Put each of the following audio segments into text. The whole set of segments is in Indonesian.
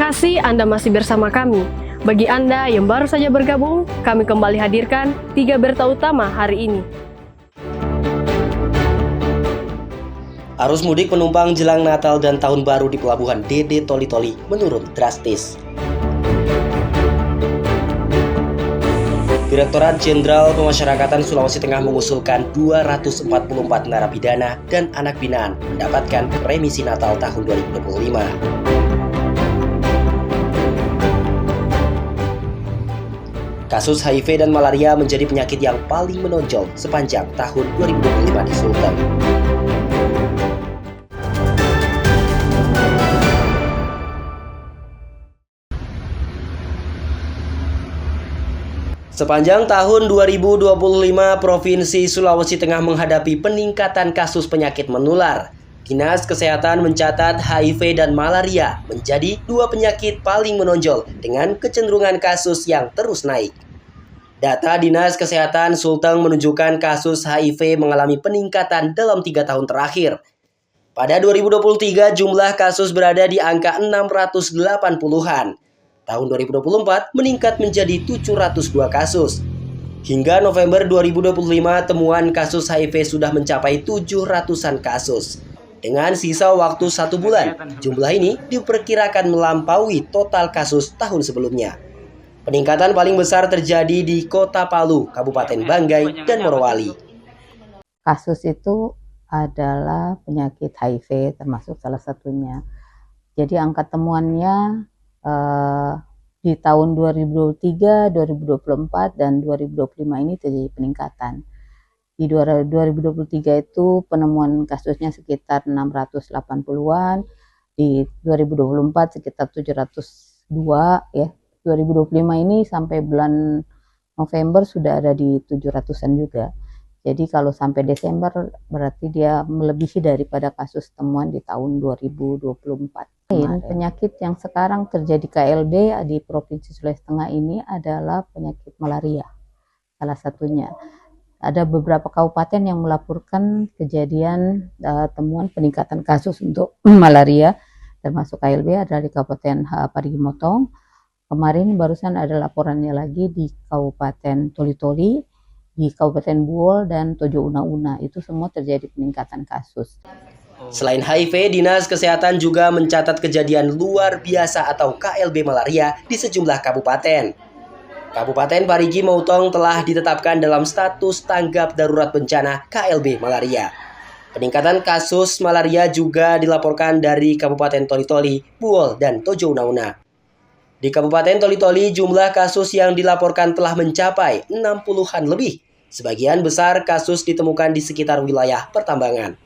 kasih Anda masih bersama kami. Bagi Anda yang baru saja bergabung, kami kembali hadirkan 3 berita utama hari ini. Arus mudik penumpang jelang Natal dan Tahun Baru di Pelabuhan DD Toli-Toli menurun drastis. Direktorat Jenderal Pemasyarakatan Sulawesi Tengah mengusulkan 244 narapidana dan anak binaan mendapatkan remisi Natal tahun 2025. Kasus HIV dan malaria menjadi penyakit yang paling menonjol sepanjang tahun 2025 di Sulteng. Sepanjang tahun 2025, Provinsi Sulawesi Tengah menghadapi peningkatan kasus penyakit menular. Dinas Kesehatan mencatat HIV dan malaria menjadi 2 penyakit paling menonjol dengan kecenderungan kasus yang terus naik. Data Dinas Kesehatan Sulteng menunjukkan kasus HIV mengalami peningkatan dalam 3 tahun terakhir. Pada 2023, jumlah kasus berada di angka 680-an. Tahun 2024 meningkat menjadi 702 kasus. Hingga November 2025, temuan kasus HIV sudah mencapai 700-an kasus. Dengan sisa waktu 1 bulan, jumlah ini diperkirakan melampaui total kasus tahun sebelumnya. Peningkatan paling besar terjadi di Kota Palu, Kabupaten Banggai, dan Morowali. Kasus itu adalah penyakit HIV termasuk salah satunya. Jadi angka temuannya di tahun 2023, 2024, dan 2025 ini terjadi peningkatan. Di 2023 itu penemuan kasusnya sekitar 680-an, di 2024 sekitar 702 ya. 2025 ini sampai bulan November sudah ada di 700-an juga. Jadi kalau sampai Desember berarti dia melebihi daripada kasus temuan di tahun 2024. Penyakit yang sekarang terjadi KLB di Provinsi Sulawesi Tengah ini adalah penyakit malaria. Salah satunya. Ada beberapa kabupaten yang melaporkan kejadian temuan peningkatan kasus untuk malaria, termasuk KLB adalah di Kabupaten Parigi Motong. Kemarin barusan ada laporannya lagi di Kabupaten Toli-Toli, di Kabupaten Buol, dan Tojo Una-Una. Itu semua terjadi peningkatan kasus. Selain HIV, Dinas Kesehatan juga mencatat kejadian luar biasa atau KLB malaria di sejumlah kabupaten. Kabupaten Parigi Motong telah ditetapkan dalam status tanggap darurat bencana KLB malaria. Peningkatan kasus malaria juga dilaporkan dari Kabupaten Toli-Toli, Buol, dan Tojo Una-Una. Di Kabupaten Toli-Toli, jumlah kasus yang dilaporkan telah mencapai 60-an lebih. Sebagian besar kasus ditemukan di sekitar wilayah pertambangan.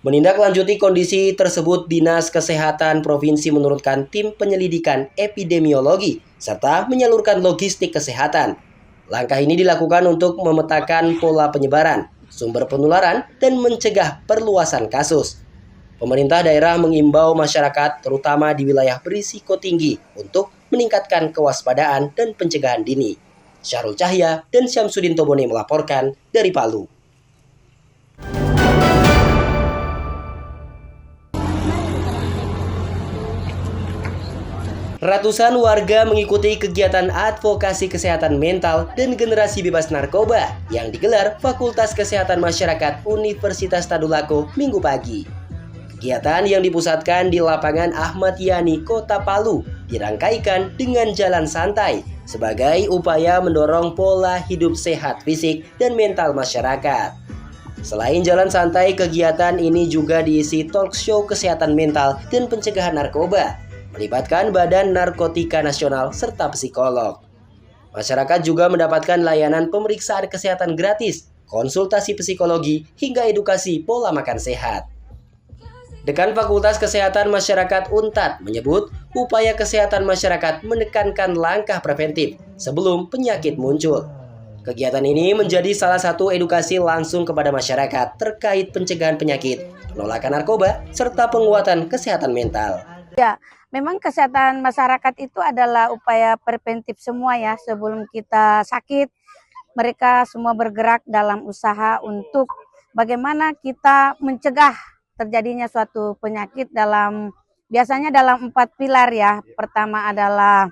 Menindaklanjuti kondisi tersebut, Dinas Kesehatan Provinsi menurunkan tim penyelidikan epidemiologi serta menyalurkan logistik kesehatan. Langkah ini dilakukan untuk memetakan pola penyebaran, sumber penularan, dan mencegah perluasan kasus. Pemerintah daerah mengimbau masyarakat, terutama di wilayah berisiko tinggi, untuk meningkatkan kewaspadaan dan pencegahan dini. Syahrul Cahya dan Syamsuddin Tobone melaporkan dari Palu. Ratusan warga mengikuti kegiatan advokasi kesehatan mental dan generasi bebas narkoba yang digelar Fakultas Kesehatan Masyarakat Universitas Tadulako Minggu pagi. Kegiatan yang dipusatkan di lapangan Ahmad Yani, Kota Palu, dirangkaikan dengan jalan santai sebagai upaya mendorong pola hidup sehat fisik dan mental masyarakat. Selain jalan santai, kegiatan ini juga diisi talk show kesehatan mental dan pencegahan narkoba, melibatkan Badan Narkotika Nasional serta psikolog. Masyarakat juga mendapatkan layanan pemeriksaan kesehatan gratis, konsultasi psikologi, hingga edukasi pola makan sehat. Dekan Fakultas Kesehatan Masyarakat UNTAD menyebut upaya kesehatan masyarakat menekankan langkah preventif sebelum penyakit muncul. Kegiatan ini menjadi salah satu edukasi langsung kepada masyarakat terkait pencegahan penyakit, penolakan narkoba, serta penguatan kesehatan mental. Ya, memang kesehatan masyarakat itu adalah upaya preventif semua ya. Sebelum kita sakit, mereka semua bergerak dalam usaha untuk bagaimana kita mencegah terjadinya suatu penyakit dalam biasanya dalam 4 pilar ya. Pertama adalah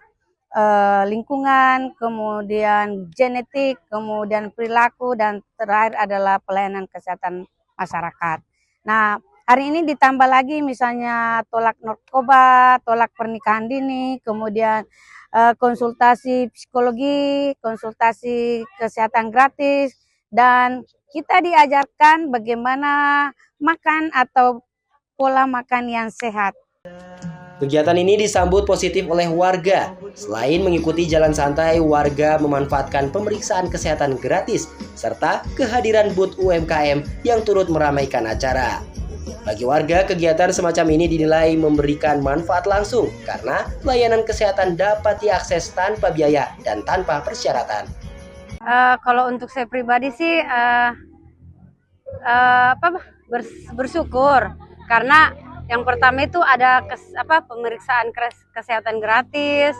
lingkungan, kemudian genetik, kemudian perilaku, dan terakhir adalah pelayanan kesehatan masyarakat. Nah, hari ini ditambah lagi misalnya tolak narkoba, tolak pernikahan dini, kemudian konsultasi psikologi, konsultasi kesehatan gratis, dan kita diajarkan bagaimana makan atau pola makan yang sehat. Kegiatan ini disambut positif oleh warga. Selain mengikuti jalan santai, warga memanfaatkan pemeriksaan kesehatan gratis serta kehadiran booth UMKM yang turut meramaikan acara. Bagi warga, kegiatan semacam ini dinilai memberikan manfaat langsung karena layanan kesehatan dapat diakses tanpa biaya dan tanpa persyaratan. Kalau untuk saya pribadi sih bersyukur karena yang pertama itu ada pemeriksaan kesehatan gratis,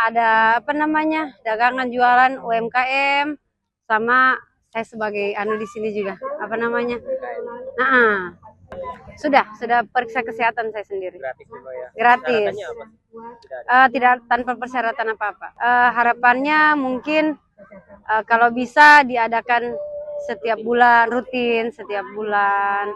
ada dagangan jualan UMKM, sama saya sebagai di sini juga sudah periksa kesehatan saya sendiri. Gratis juga ya? Gratis. Tidak tanpa persyaratan apa-apa. Harapannya mungkin kalau bisa diadakan setiap bulan, rutin setiap bulan.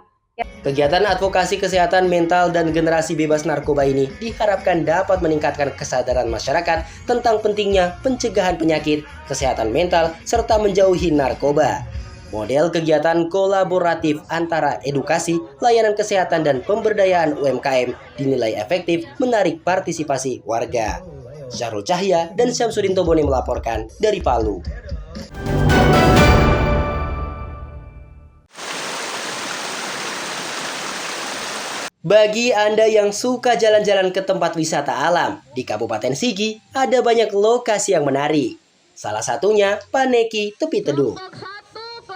Kegiatan advokasi kesehatan mental dan generasi bebas narkoba ini diharapkan dapat meningkatkan kesadaran masyarakat tentang pentingnya pencegahan penyakit, kesehatan mental, serta menjauhi narkoba. Model kegiatan kolaboratif antara edukasi, layanan kesehatan, dan pemberdayaan UMKM dinilai efektif menarik partisipasi warga. Syahrul Cahya dan Syamsuddin Tobone melaporkan dari Palu. Bagi Anda yang suka jalan-jalan ke tempat wisata alam, di Kabupaten Sigi ada banyak lokasi yang menarik. Salah satunya Paneki Tepi Teduh.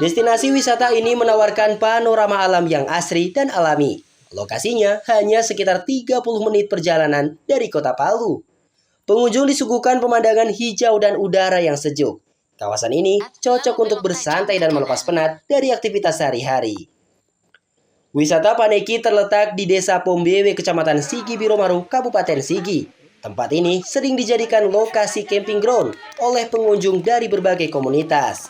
Destinasi wisata ini menawarkan panorama alam yang asri dan alami. Lokasinya hanya sekitar 30 menit perjalanan dari kota Palu. Pengunjung disuguhkan pemandangan hijau dan udara yang sejuk. Kawasan ini cocok untuk bersantai dan melepas penat dari aktivitas sehari-hari. Wisata Paneki terletak di Desa Pombewe, Kecamatan Sigi Biromaru, Kabupaten Sigi. Tempat ini sering dijadikan lokasi camping ground oleh pengunjung dari berbagai komunitas.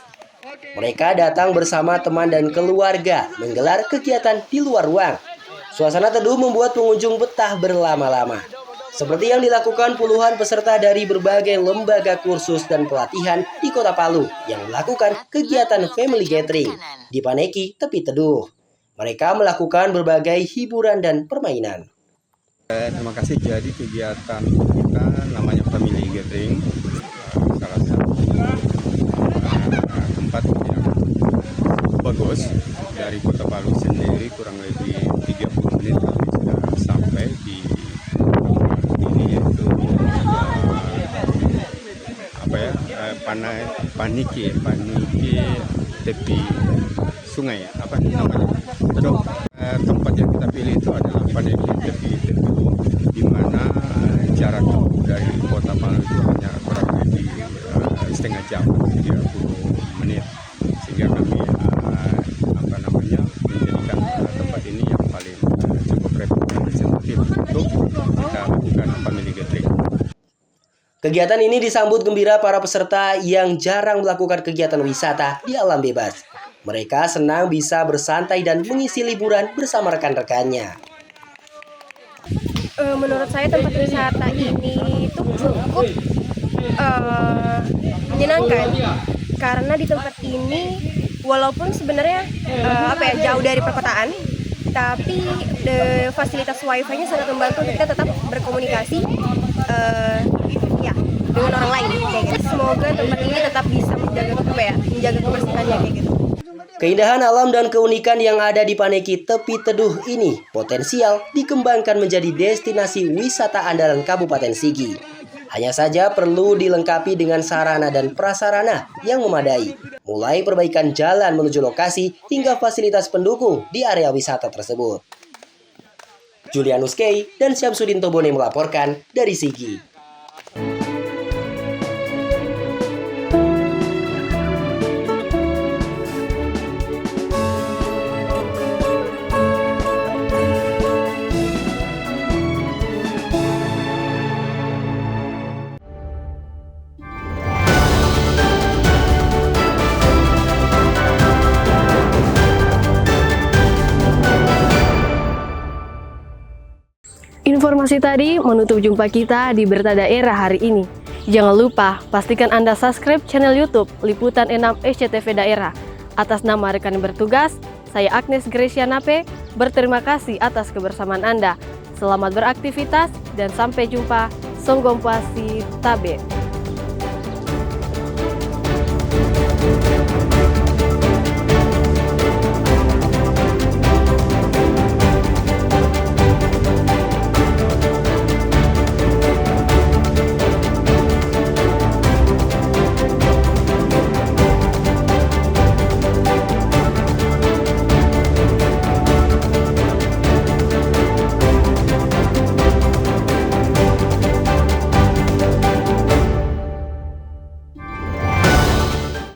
Mereka datang bersama teman dan keluarga menggelar kegiatan di luar ruang. Suasana teduh membuat pengunjung betah berlama-lama. Seperti yang dilakukan puluhan peserta dari berbagai lembaga kursus dan pelatihan di Kota Palu yang melakukan kegiatan family gathering di Paneki Tepi Teduh. Mereka melakukan berbagai hiburan dan permainan. Terima kasih. Jadi kegiatan kita namanya family gathering, salah satu tempat yang bagus dari Kota Palu sendiri, kurang lebih 30 menit kami sudah sampai di ini, yaitu Paneki tepi sungai, apa namanya? Tempat yang kita pilih itu adalah Paneki Tepi Teduh, di mana jarak dari Kota Palu itu hanya kurang lebih setengah jam, 30 menit, sehingga kami menjadikan tempat ini yang paling cukup representatif untuk kita lakukan family gathering. Kegiatan ini disambut gembira para peserta yang jarang melakukan kegiatan wisata di alam bebas. Mereka senang bisa bersantai dan mengisi liburan bersama rekan-rekannya. Menurut saya tempat wisata ini itu cukup menyenangkan karena di tempat ini walaupun sebenarnya jauh dari perkotaan, tapi fasilitas wifi-nya sangat membantu untuk kita tetap berkomunikasi dengan orang lain kayak gitu. Semoga tempat ini tetap bisa menjaga kebersihannya kayak gitu. Keindahan alam dan keunikan yang ada di Paneki Tepi Teduh ini potensial dikembangkan menjadi destinasi wisata andalan Kabupaten Sigi. Hanya saja perlu dilengkapi dengan sarana dan prasarana yang memadai, mulai perbaikan jalan menuju lokasi hingga fasilitas pendukung di area wisata tersebut. Julianus Kei dan Syamsuddin Tobone melaporkan dari Sigi. Informasi tadi menutup jumpa kita di Berita Daerah hari ini. Jangan lupa pastikan Anda subscribe channel YouTube Liputan 6 SCTV Daerah. Atas nama rekan yang bertugas, saya Agnes Gracia Nape, berterima kasih atas kebersamaan Anda. Selamat beraktivitas dan sampai jumpa. Songgom Pasi Tabe.